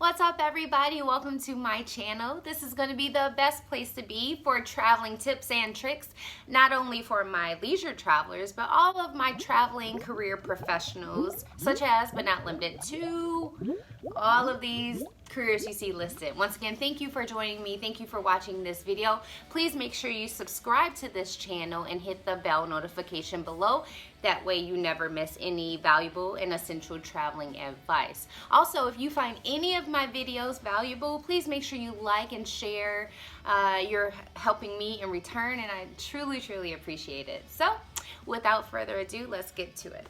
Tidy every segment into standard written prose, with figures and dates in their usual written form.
What's up, everybody? Welcome to my channel. This is going to be the best place to be for traveling tips and tricks, not only for my leisure travelers, but all of my traveling career professionals, such as, but not limited to, all of these careers you see listed. Once again, thank you for joining me. Thank you for watching this video. Please make sure you subscribe to this channel and hit the bell notification below. That way you never miss any valuable and essential traveling advice. Also, if you find any of my videos valuable, please make sure you like and share. You're helping me in return, and I truly appreciate it. So, without further ado, let's get to it.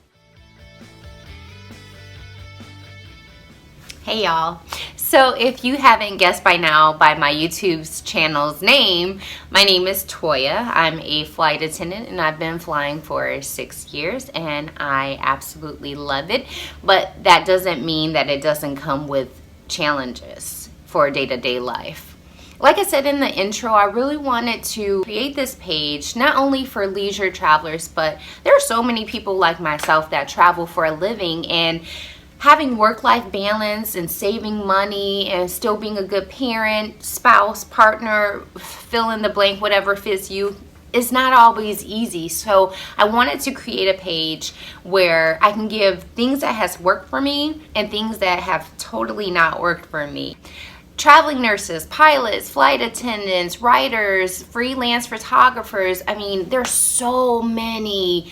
Hey y'all. So if you haven't guessed by now by my YouTube's channel's name, my name is Toya. I'm a flight attendant and I've been flying for 6 years and I absolutely love it. But that doesn't mean that it doesn't come with challenges for day-to-day life. Like I said in the intro, I really wanted to create this page not only for leisure travelers, but there are so many people like myself that travel for a living, and having work-life balance and saving money and still being a good parent, spouse, partner, fill in the blank, whatever fits you, is not always easy. So I wanted to create a page where I can give things that has worked for me and things that have totally not worked for me. Traveling nurses, pilots, flight attendants, writers, freelance photographers. I mean, there's so many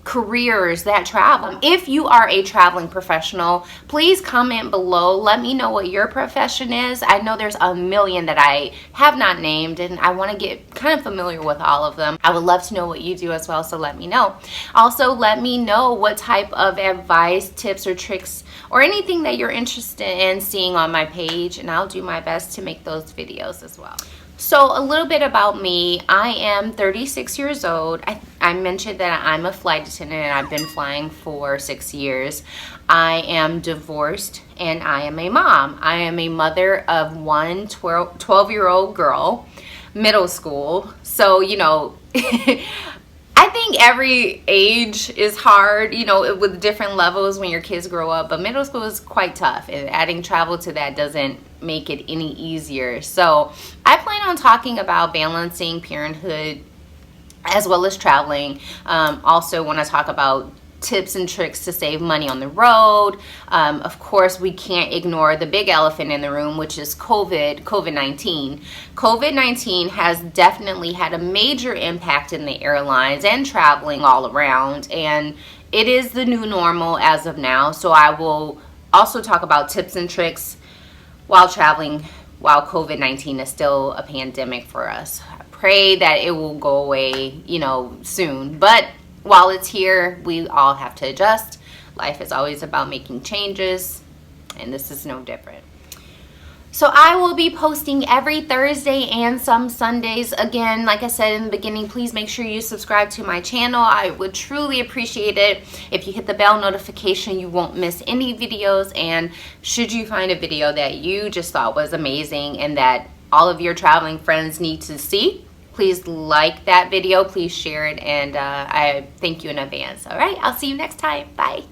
careers that travel. If you are a traveling professional, please comment below. Let me know what your profession is. I know there's a million that I have not named, and I want to get kind of familiar with all of them. I would love to know what you do as well, so let me know. Also, let me know what type of advice, tips, or tricks, or anything that you're interested in seeing on my page, and I'll do my best to make those videos as well. So a little bit about me. I am 36 years old. I mentioned that I'm a flight attendant and I've been flying for 6 years. I am divorced and I am a mom. I am a mother of one 12-year-old girl, middle school. So, you know, I think every age is hard, you know, with different levels when your kids grow up, but middle school is quite tough, and adding travel to that doesn't make it any easier. So I plan on talking about balancing parenthood as well as traveling. Also want to talk about tips and tricks to save money on the road. Of course, we can't ignore the big elephant in the room, which is COVID-19. COVID-19 has definitely had a major impact in the airlines and traveling all around, and it is the new normal as of now. So I will also talk about tips and tricks while traveling, while COVID-19 is still a pandemic for us. I pray that it will go away, you know, soon. But while it's here, we all have to adjust. Life is always about making changes, and this is no different. So I will be posting every Thursday and some Sundays. Again, like I said in the beginning, please make sure you subscribe to my channel. I would truly appreciate it. If you hit the bell notification, you won't miss any videos. And should you find a video that you just thought was amazing and that all of your traveling friends need to see, please like that video, please share it, and I thank you in advance. All right, I'll see you next time. Bye.